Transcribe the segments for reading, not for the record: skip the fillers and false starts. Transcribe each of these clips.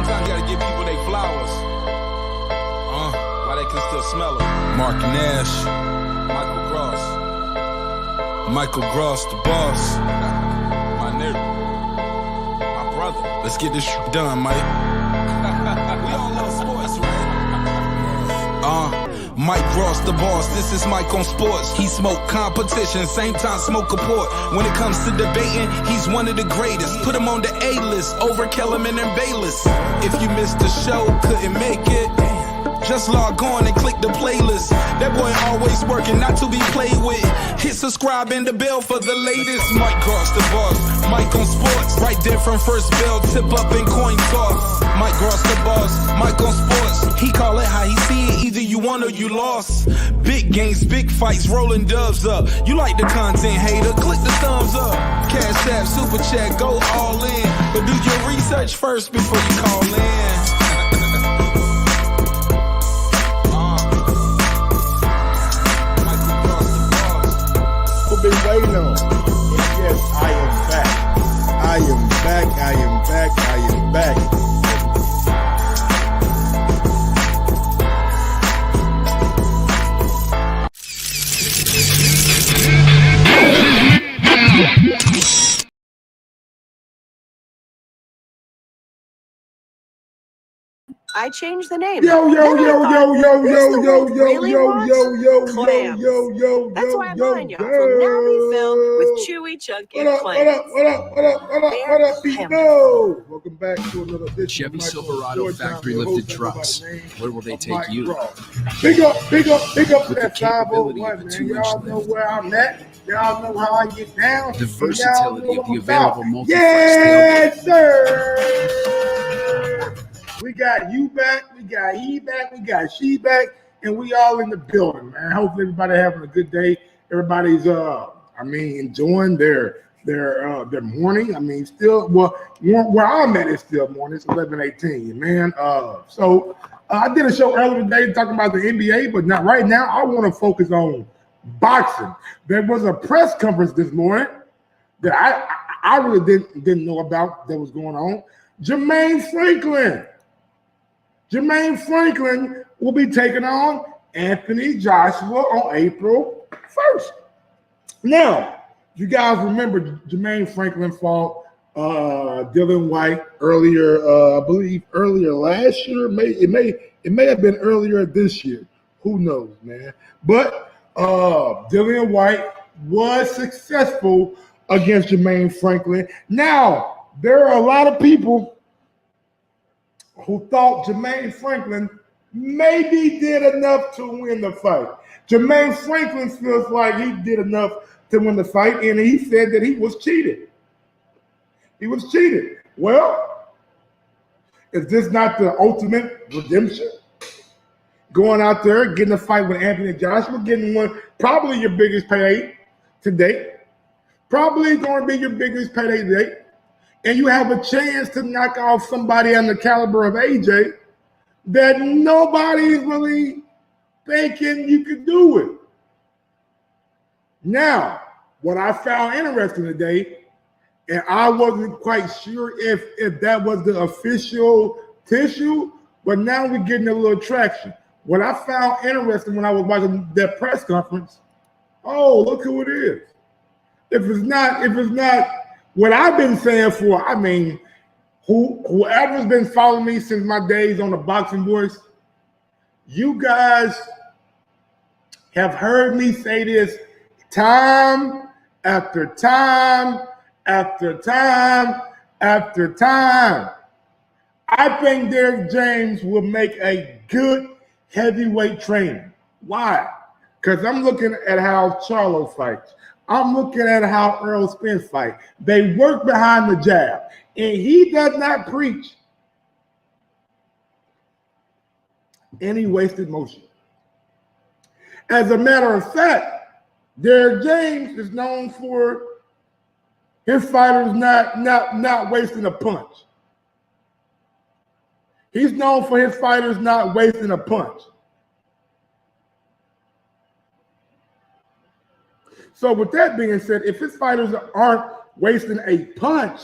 Sometimes you gotta give people their flowers. While they can still smell them. Mark Nash. Michael Gross, the boss. My nigga. My brother. Let's get this done, Mike. We all love sports, right? Mike Gross, the boss. This is Mike on sports. He smoke competition, same time smoke a port. When it comes to debating, he's one of the greatest. Put him on the A-list over Kellerman and Bayless. If you missed the show, couldn't make it, just log on and click the playlist. That boy always working, not to be played with. Hit subscribe and the bell for the latest. Mike Gross, the boss. Mike on sports. Right there from first bell, tip up and coin toss. Mike Gross, the boss. Mike on sports. He call it how he see it. Either you won or you lost. Big games, big fights, rolling dubs up. You like the content, hater? Click the thumbs up. Cash app, super chat, go all in. But do your research first before you call in. Been waiting on. And yes, I am back. I am back. I am back. I am back. I changed the name. Yo. That's why I'm on y'all. Will now be filled with chewy, chunky clams. What up, people? Welcome back to another edition Chevy of Michael Silverado Sports factory Time. lifted trucks. Where will they take you? Big up to With that the capability 501, of a man. 2-inch Y'all know lift. where I'm at. Y'all know how I get down. The versatility of the available multi-flex Yes, sir. We got you back. We got he back. We got she back. And we all in the building, man. Hopefully everybody having a good day. Everybody's enjoying their morning. Still, well, where I'm at is still morning. It's 11:18, man. I did a show earlier today talking about the NBA, but not right now. I want to focus on boxing. There was a press conference this morning that I really didn't know about that was going on. Jermaine Franklin will be taking on Anthony Joshua on April 1st. Now, you guys remember Jermaine Franklin fought Dylan White earlier, I believe earlier last year. It may have been earlier this year. Who knows, man? But Dylan White was successful against Jermaine Franklin. Now, there are a lot of people who thought Jermaine Franklin maybe did enough to win the fight. Jermaine Franklin feels like he did enough to win the fight, and he said that he was cheated. He was cheated. Well, is this not the ultimate redemption? Going out there, getting a fight with Anthony Joshua, getting one, probably your biggest payday to date. Probably going to be your biggest payday to date. And you have a chance to knock off somebody on the caliber of AJ that nobody's really thinking you could do it. Now, what I found interesting today, and I wasn't quite sure if that was the official tissue, but now we're getting a little traction. What I found interesting when I was watching that press conference, oh, look who it is. If it's not what I've been saying for, whoever's been following me since my days on the Boxing Voice, you guys have heard me say this time after time after time after time. I think Derrick James will make a good heavyweight trainer. Why? Because I'm looking at how Charlo fights. I'm looking at how Earl Spence fight. They work behind the jab, and he does not preach any wasted motion. As a matter of fact, Derrick James is known for his fighters not wasting a punch. He's known for his fighters not wasting a punch. So with that being said, if his fighters aren't wasting a punch,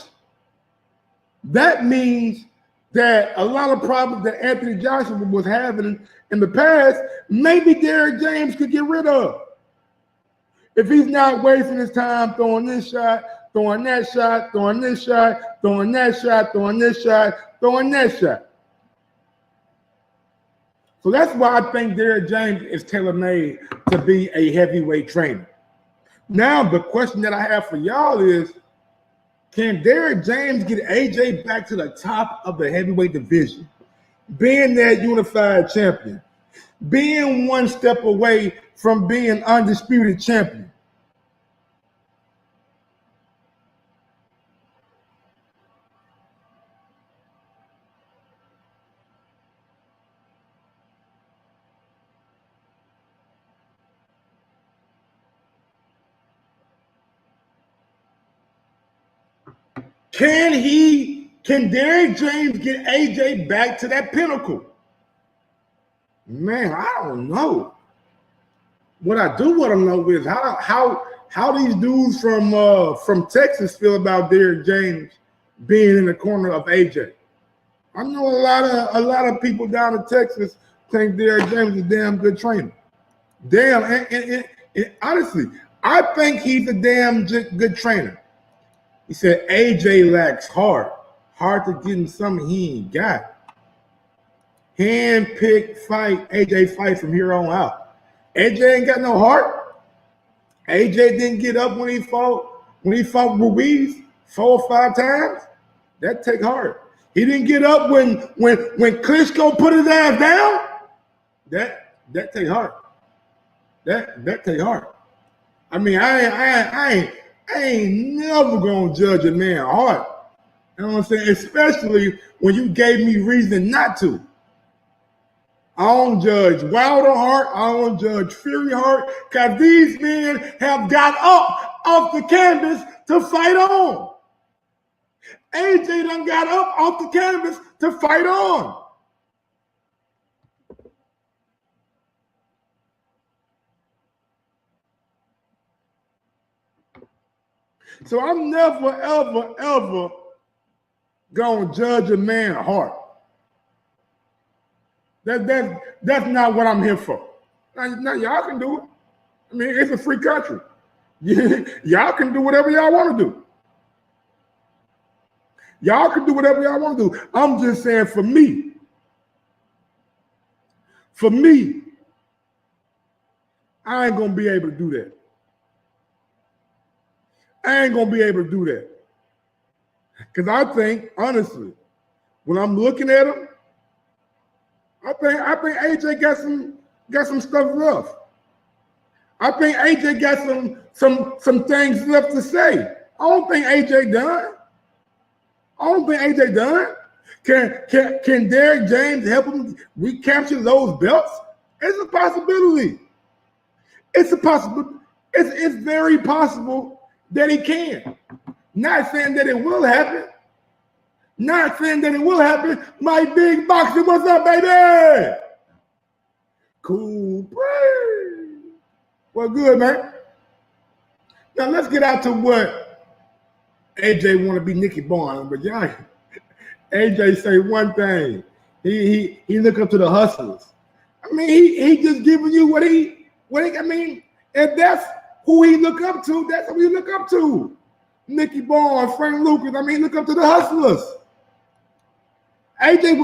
that means that a lot of problems that Anthony Joshua was having in the past, maybe Derrick James could get rid of. If he's not wasting his time throwing this shot, throwing that shot, throwing this shot, throwing that shot, throwing this shot, throwing that shot. So that's why I think Derrick James is tailor-made to be a heavyweight trainer. Now, the question that I have for y'all is, can Derrick James get AJ back to the top of the heavyweight division, being that unified champion, being one step away from being undisputed champion? Can Derrick James get AJ back to that pinnacle? Man, I don't know. What I do want to know is how these dudes from Texas feel about Derrick James being in the corner of AJ. I know a lot of people down in Texas think Derrick James is a damn good trainer. Damn, and honestly, I think he's a damn good trainer. He said AJ lacks heart to get him something he ain't got. Hand-picked fight, AJ fight from here on out. AJ ain't got no heart. AJ didn't get up when he fought Ruiz 4 or 5 times. That take heart. He didn't get up when Klitschko put his ass down. That take heart. That take heart. I mean, I ain't never gonna judge a man's heart. You know what I'm saying? Especially when you gave me reason not to. I don't judge Wilder heart. I don't judge Fury heart, because these men have got up off the canvas to fight on. AJ done got up off the canvas to fight on. So I'm never, ever, ever gonna judge a man's heart. That's not what I'm here for. Now y'all can do it. I mean, it's a free country. Y'all can do whatever y'all want to do. Y'all can do whatever y'all want to do. I'm just saying, for me, I ain't gonna be able to do that. I ain't gonna be able to do that. Because I think, honestly, when I'm looking at him, I think AJ got some stuff left. I think AJ got some things left to say. I don't think AJ done. Can Derrick James help him recapture those belts? It's a possibility. It's very possible that he can. Not saying that it will happen. My big boxer, what's up, baby? Cool breeze. Well, good, man. Now let's get out to what AJ want to be Nicky Barnes, but y'all, AJ say one thing. He look up to the hustlers. I mean, he just giving you what he I mean, if that's who he look up to, that's who he look up to. Nicky Barnes, Frank Lucas, I mean, look up to the hustlers. AJ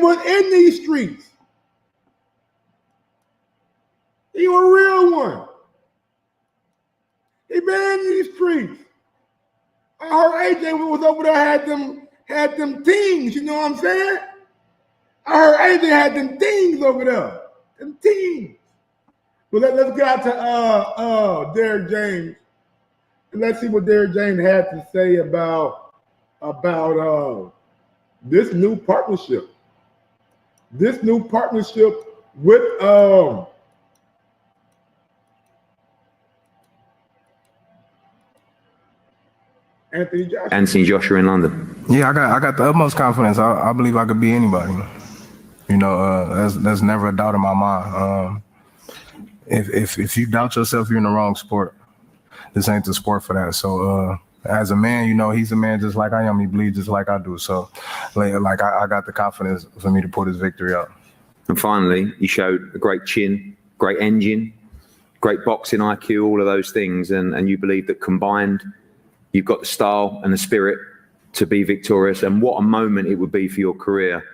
was in these streets. He a real one. He been in these streets. I heard AJ was over there, had them things, you know what I'm saying? I heard AJ had them things over there. Them things. But let's get out to Derrick James. And let's see what Derrick James had to say about this new partnership. This new partnership with Anthony Joshua in London. Yeah, I got the utmost confidence. I believe I could be anybody. You know, that's never a doubt in my mind. If you doubt yourself, you're in the wrong sport. This ain't the sport for that. So as a man, you know, he's a man just like I am. He bleeds just like I do. So, like I got the confidence for me to pull this victory out. And finally, you showed a great chin, great engine, great boxing IQ, all of those things. And you believe that combined, you've got the style and the spirit to be victorious. And what a moment it would be for your career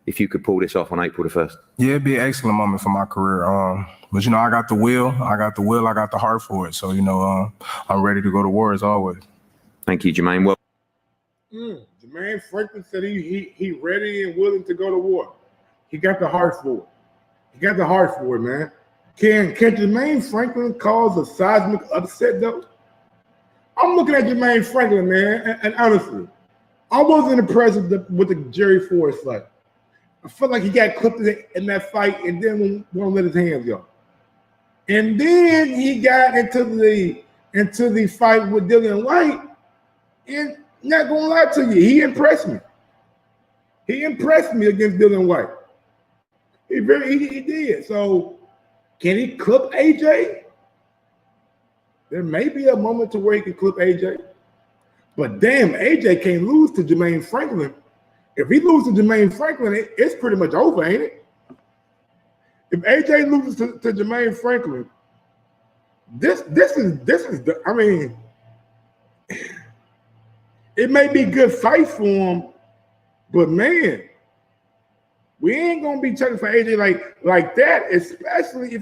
if you could pull this off on April the 1st. Yeah, it'd be an excellent moment for my career. But, you know, I got the will, I got the heart for it. So, you know, I'm ready to go to war as always. Thank you, Jermaine. Well, Jermaine Franklin said he ready and willing to go to war. He got the heart for it. He got the heart for it, man. Can Jermaine Franklin cause a seismic upset, though? I'm looking at Jermaine Franklin, man, and honestly, I wasn't impressed with the Jerry Forrest fight. I felt like he got clipped in that fight and then won't let his hands go. And then he got into the fight with Dillian White, and not gonna lie to you, he impressed me. He impressed me against Dillian White. He did. So can he clip AJ? There may be a moment to where he can clip AJ. But damn, AJ can't lose to Jermaine Franklin. If he loses to Jermaine Franklin, it's pretty much over, ain't it? If AJ loses to Jermaine Franklin, this is the, I mean, it may be a good fight for him, but man, we ain't gonna be checking for AJ like that, especially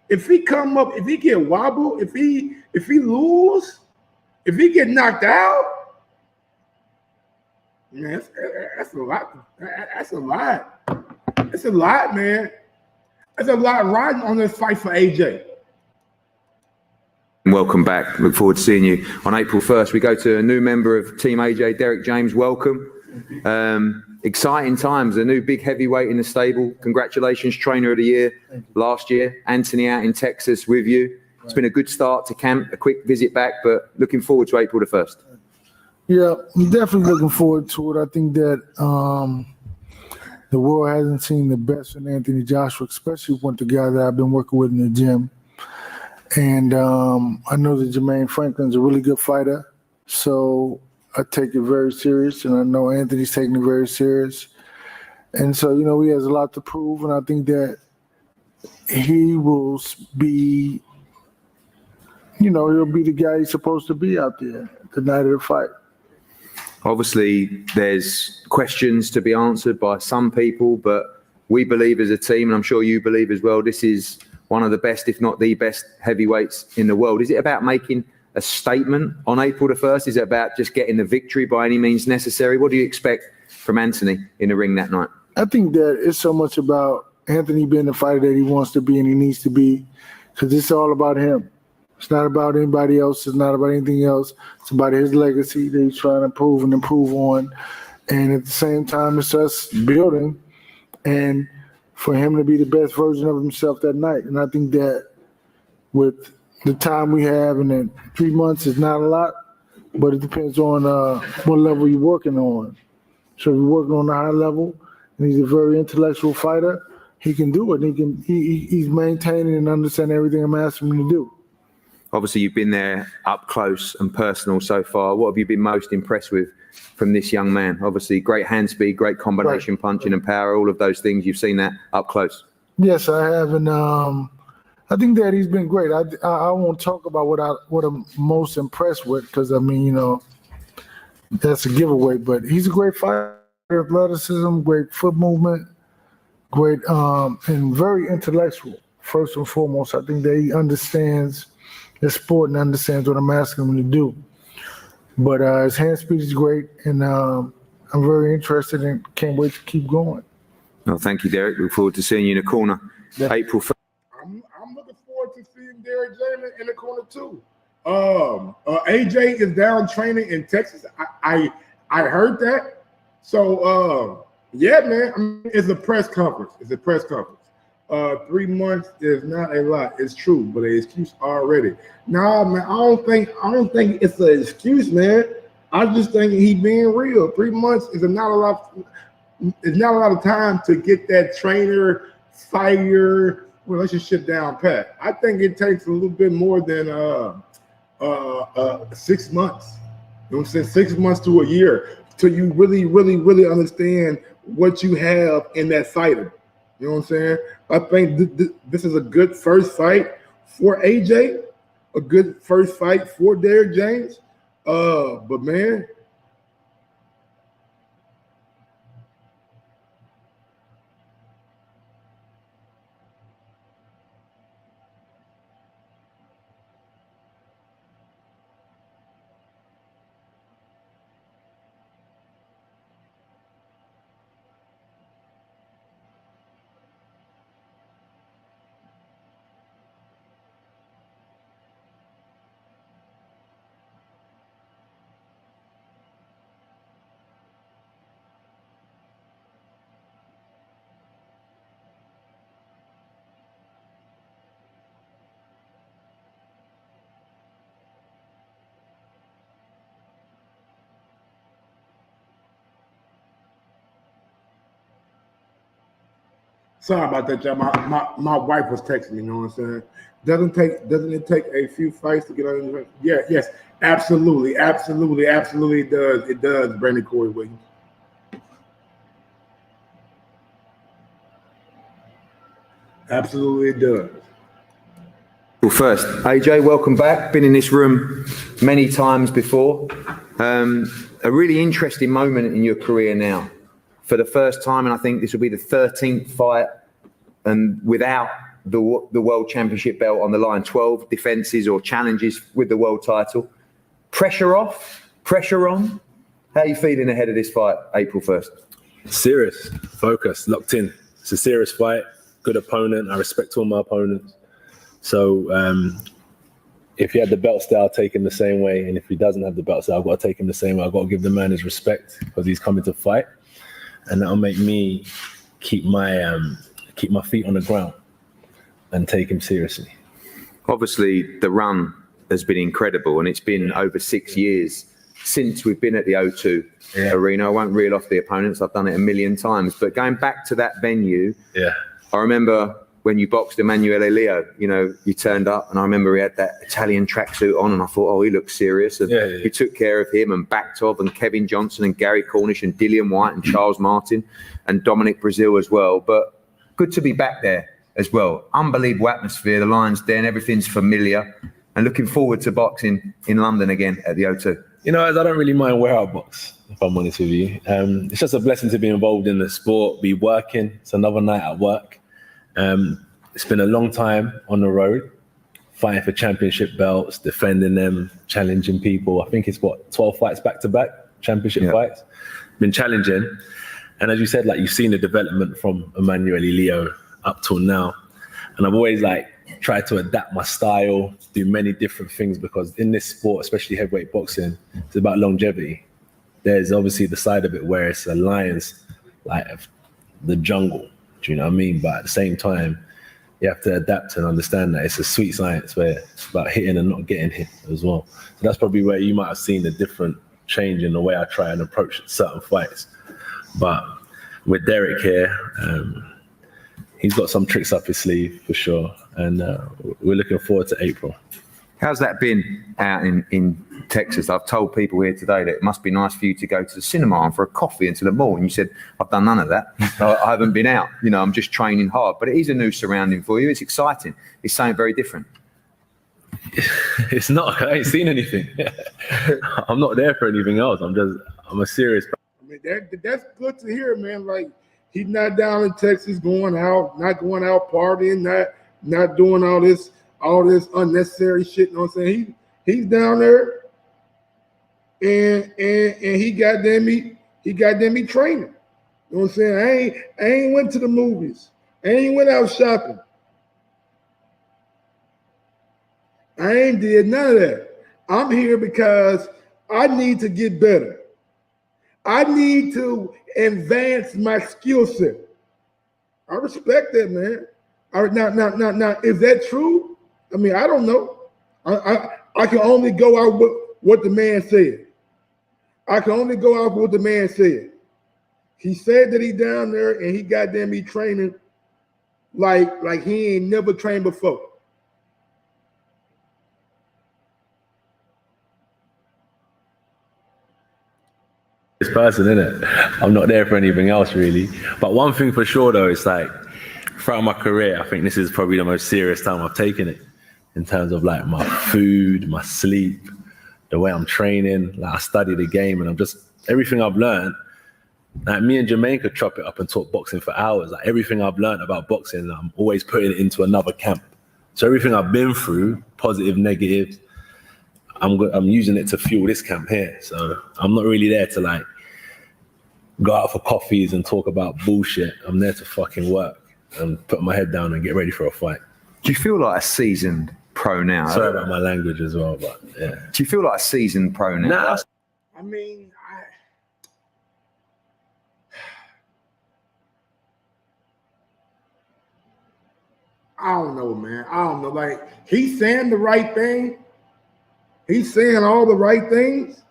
if he come up, if he get wobbled, if he lose, if he get knocked out, man, that's a lot. That's a lot. That's a lot, man. That's a lot riding on this fight for AJ. welcome back. Look forward to seeing you on April 1st. We go to a new member of Team AJ, Derrick James. Welcome. Exciting times. A new big heavyweight in the stable. Congratulations, Trainer of the Year last year. Anthony out in Texas with you. It's been a good start to camp, a quick visit back, but looking forward to April the 1st. Yeah, I'm definitely looking forward to it. I think that the world hasn't seen the best in Anthony Joshua, especially with the guy that I've been working with in the gym. And I know that Jermaine Franklin's a really good fighter, so I take it very serious, and I know Anthony's taking it very serious. And so, you know, he has a lot to prove, and I think that he will be, you know, he'll be the guy he's supposed to be out there the night of the fight. Obviously, there's questions to be answered by some people, but we believe as a team, and I'm sure you believe as well, this is one of the best, if not the best, heavyweights in the world. Is it about making a statement on April the 1st? Is it about just getting the victory by any means necessary? What do you expect from Anthony in the ring that night? I think that it's so much about Anthony being the fighter that he wants to be and he needs to be, because it's all about him. It's not about anybody else. It's not about anything else. It's about his legacy that he's trying to prove and improve on. And at the same time, it's us building and for him to be the best version of himself that night. And I think that with the time we have, and then 3 months is not a lot, but it depends on what level you're working on. So if you're working on a high level, and he's a very intellectual fighter, he can do it. He's maintaining and understanding everything I'm asking him to do. Obviously, you've been there up close and personal so far. What have you been most impressed with from this young man? Obviously, great hand speed, great combination punching and power, all of those things. You've seen that up close. Yes, I have. And I think that he's been great. I won't talk about what I'm most impressed with, because, I mean, you know, that's a giveaway. But he's a great fighter, athleticism, great foot movement, great and very intellectual, first and foremost. I think that he understands the sport and understands what I'm asking him to do. But his hand speed is great, and I'm very interested and can't wait to keep going. Well, thank you, Derrick. Look forward to seeing you in the corner. April 1st. I'm looking forward to seeing Derrick James in the corner too. AJ is down training in Texas. I heard that. So yeah, man. I mean, it's a press conference. 3 months is not a lot. It's true, but an excuse already. No, man. I don't think it's an excuse, man. I just think he's being real. 3 months is not a lot. It's not a lot of time to get that trainer fighter relationship down pat. I think it takes a little bit more than 6 months. You know what I'm saying? 6 months to a year till you really, really, really understand what you have in that fighter. You know what I'm saying? I think this is a good first fight for AJ, a good first fight for Derrick James. But man, sorry about that, y'all. My wife was texting me, you know what I'm saying? Doesn't it take a few fights to get on? Yeah, yes, absolutely it does. It does, Brandon Corey Williams. Absolutely it does. Well, first, AJ, welcome back. Been in this room many times before. A really interesting moment in your career now. For the first time, and I think this will be the 13th fight, and without the World Championship belt on the line, 12 defenses or challenges with the world title. Pressure off, pressure on. How are you feeling ahead of this fight, April 1st? Serious, focused, locked in. It's a serious fight, good opponent. I respect all my opponents. So if he had the belt style, I'll take him the same way. And if he doesn't have the belt style, I've got to take him the same way. I've got to give the man his respect because he's coming to fight. And that'll make me keep my feet on the ground and take him seriously. Obviously, the run has been incredible, and it's been over 6 years since we've been at the O2 Arena. I won't reel off the opponents. I've done it a million times. But going back to that venue, I remember when you boxed Emanuele Leo, you know, you turned up, and I remember he had that Italian tracksuit on, and I thought, oh, he looks serious. And you took care of him and Baktov and Kevin Johnson and Gary Cornish and Dillian White and Charles Martin and Dominic Brazil as well. But good to be back there as well. Unbelievable atmosphere, the Lions Den, everything's familiar, and looking forward to boxing in London again at the O2. You know, I don't really mind where I box, if I'm honest with you. It's just a blessing to be involved in the sport, be working. It's another night at work. It's been a long time on the road, fighting for championship belts, defending them, challenging people. I think it's 12 fights back-to-back, championship fights. Been challenging. And as you said, like, you've seen the development from Emanuele Leo up till now. And I've always tried to adapt my style, do many different things, because in this sport, especially heavyweight boxing, it's about longevity. There's obviously the side of it where it's a lion's, like the jungle. Do you know what I mean? But at the same time, you have to adapt and understand that it's a sweet science where it's about hitting and not getting hit as well. So that's probably where you might have seen a different change in the way I try and approach certain fights. But with Derrick here, he's got some tricks up his sleeve for sure. And we're looking forward to April. How's that been out in Texas? I've told people here today that it must be nice for you to go to the cinema and for a coffee and to the mall. And you said, I've done none of that. I haven't been out. You know, I'm just training hard. But it is a new surrounding for you. It's exciting. It's something very different. It's not. I ain't seen anything. I'm not there for anything else. I'm a serious. I mean, that's good to hear, man. Like, he's not down in Texas not going out partying, not doing all this unnecessary shit. You know what I'm saying? He's down there and he goddamn me training. You know what I'm saying? I ain't went to the movies. I ain't went out shopping. I ain't did none of that. I'm here because I need to get better. I need to advance my skill set. I respect that, man. Now, is that true? I mean, I don't know. I can only go out with what the man said. I can only go out with what the man said. He said that he down there and he goddamn me training like he ain't never trained before. person, innit? I'm not there for anything else, really. But one thing for sure, though, it's like, throughout my career, I think this is probably the most serious time I've taken it in terms of like my food, my sleep, the way I'm training. Like I study the game and I'm just, everything I've learned, like me and Jermaine could chop it up and talk boxing for hours. Like everything I've learned about boxing, I'm always putting it into another camp. So everything I've been through, positive, negative, I'm using it to fuel this camp here. So I'm not really there to like go out for coffees and talk about bullshit. I'm there to fucking work and put my head down and get ready for a fight. Do you feel like a seasoned pro now? Sorry about my language as well, but yeah. Do you feel like a seasoned pro now? Nah. I mean, I don't know, man. I don't know. Like, he's saying the right thing. He's saying all the right things.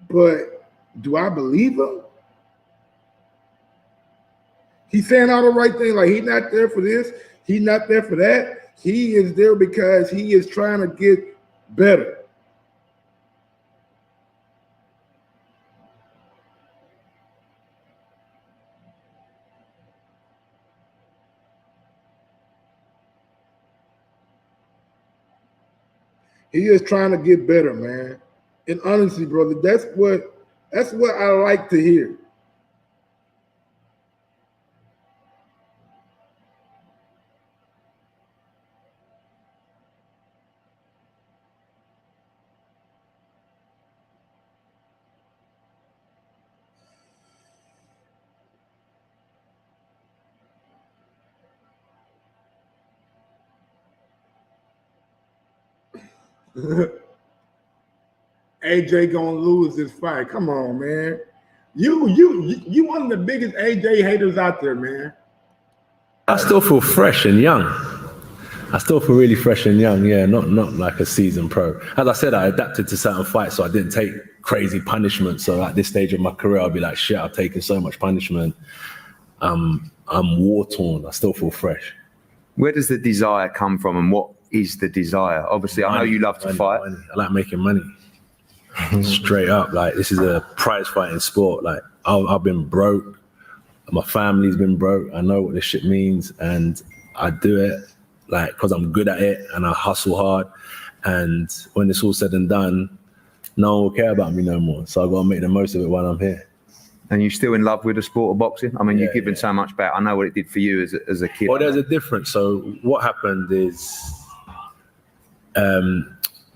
But do I believe him? He's saying all the right things. Like, he's not there for this. He's not there for that. He is there because he is trying to get better. He is trying to get better, man. And honestly, brother, that's what I like to hear. AJ gonna lose this fight. Come on, man. You one of the biggest AJ haters out there, man. I still feel fresh and young. I still feel really fresh and young, yeah, not like a seasoned pro. As I said, I adapted to certain fights, so I didn't take crazy punishment. So at this stage of my career, I'll be like, shit, I've taken so much punishment. I'm war-torn. I still feel fresh. Where does the desire come from and what is the desire? Obviously, I know you love to fight. Money. I like making money. Straight up, like this is a prize fighting sport. Like I've been broke. My family's been broke. I know what this shit means, and I do it like because I'm good at it and I hustle hard. And when it's all said and done, no one will care about me no more. So I got to make the most of it while I'm here. And you're still in love with the sport of boxing? I mean, you've given so much back. I know what it did for you as a kid. Well, there's a difference. So what happened is,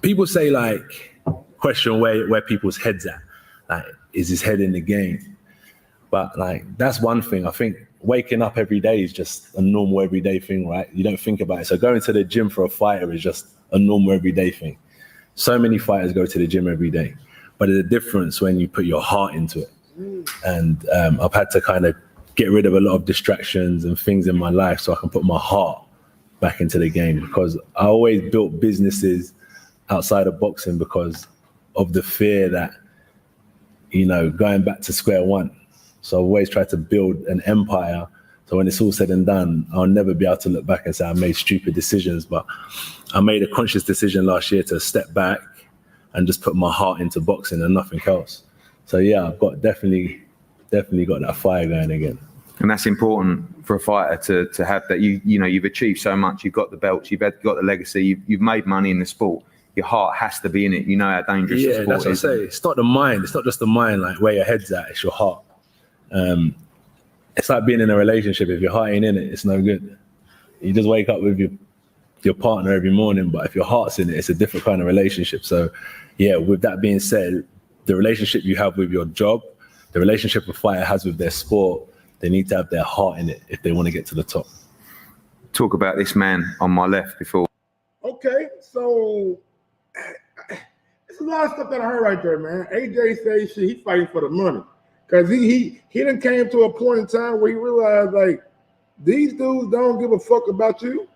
people say like, question where people's heads at. Like, is his head in the game? But like, that's one thing. I think waking up every day is just a normal everyday thing, right? You don't think about it. So going to the gym for a fighter is just a normal everyday thing. So many fighters go to the gym every day, but there's a difference when you put your heart into it. And I've had to kind of get rid of a lot of distractions and things in my life so I can put my heart back into the game, because I always built businesses outside of boxing because of the fear that, you know, going back to square one. So I've always tried to build an empire. So when it's all said and done, I'll never be able to look back and say I made stupid decisions. But I made a conscious decision last year to step back and just put my heart into boxing and nothing else. So yeah, I've got definitely got that fire going again. And that's important for a fighter to have that. You know, you've achieved so much. You've got the belts. You've got the legacy. You've made money in the sport. Your heart has to be in it. You know how dangerous the sport is. Yeah, that's what I say. It's not the mind. It's not just the mind, like where your head's at. It's your heart. It's like being in a relationship. If your heart ain't in it, it's no good. You just wake up with your partner every morning, but if your heart's in it, it's a different kind of relationship. So yeah, with that being said, the relationship you have with your job, the relationship a fighter has with their sport, they need to have their heart in it if they want to get to the top. Talk about this man on my left before. Okay, so it's a lot of stuff that I heard right there, man. AJ says shit, he's fighting for the money. Because he done came to a point in time where he realized, like, these dudes don't give a fuck about you.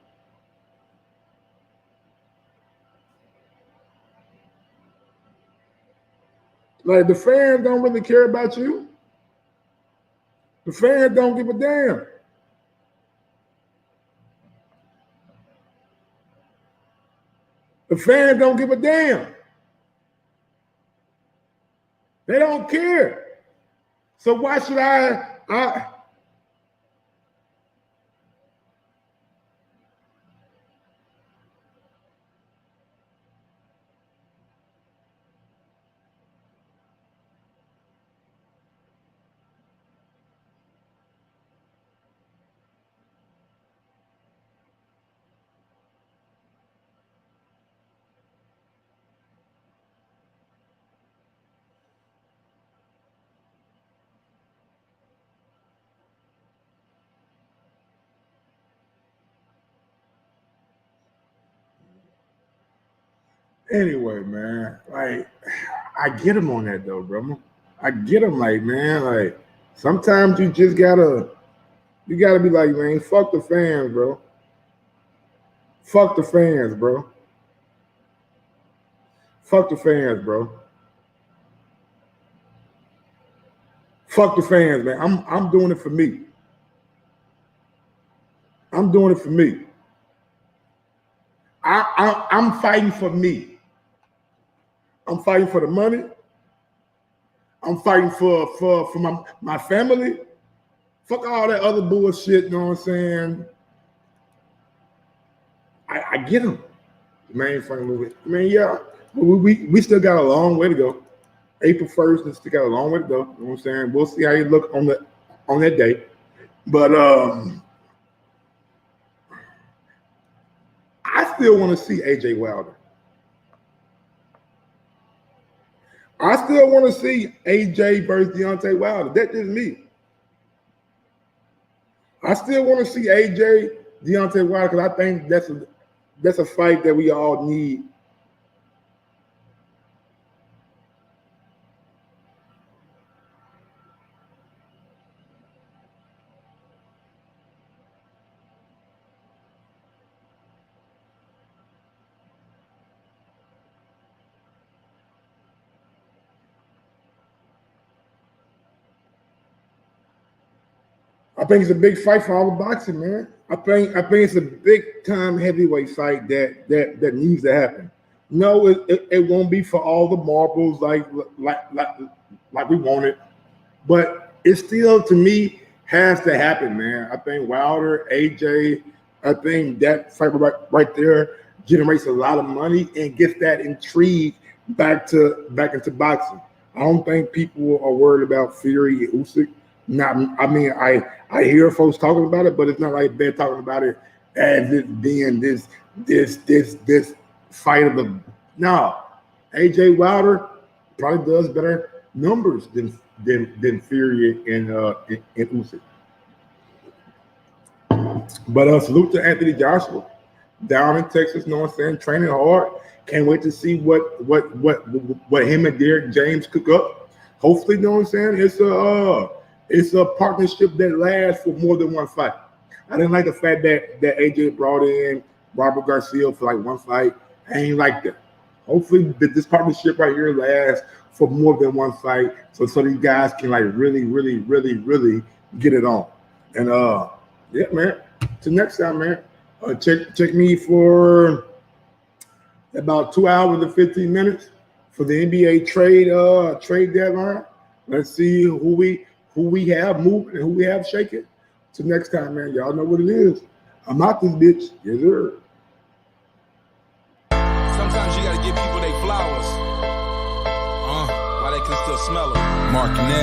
Like, the fans don't really care about you. The fans don't give a damn. The fans don't give a damn. They don't care. So why should I anyway, man, like I get him on that though, bro. I get him, like, man, like sometimes you just gotta be like, man, fuck the fans, bro. Fuck the fans, bro. Fuck the fans, bro. Fuck the fans, man. I'm doing it for me. I'm doing it for me. I'm fighting for me. I'm fighting for the money. I'm fighting for my family. Fuck all that other bullshit, you know what I'm saying? I get them. The main fucking movie. I mean, yeah, we still got a long way to go. April 1st, and still got a long way to go. You know what I'm saying? We'll see how you look on that day. But I still want to see AJ Wilder. I still want to see AJ versus Deontay Wilder. That's just me. I still want to see AJ Deontay Wilder because I think that's a fight that we all need. I think it's a big fight for all the boxing, man. I think it's a big time heavyweight fight that needs to happen. No, it won't be for all the marbles like we want it, but it still, to me, has to happen, man. I think Wilder, AJ, I think that fight right there generates a lot of money and gets that intrigue back into boxing. I don't think people are worried about Fury and Usyk. I mean, I hear folks talking about it, but it's not like they're talking about it as it being this fight of the. No, AJ Wilder probably does better numbers than Fury and Usyk. But salute to Anthony Joshua down in Texas. You know what I'm saying? Training hard. Can't wait to see what him and Derrick James cook up. Hopefully, you know what I'm saying? It's a partnership that lasts for more than one fight. I didn't like the fact that AJ brought in Robert Garcia for like one fight. I ain't like that. Hopefully this partnership right here lasts for more than one fight, so these guys can like really get it on. And yeah, man. Till next time, man. Check me for about 2 hours and 15 minutes for the NBA trade deadline. Let's see who we have moving and who we have shaking. Till next time, man. Y'all know what it is. I'm out this bitch. Yes, sir. Sometimes you gotta give people their flowers. While they can still smell them. Mark Nash.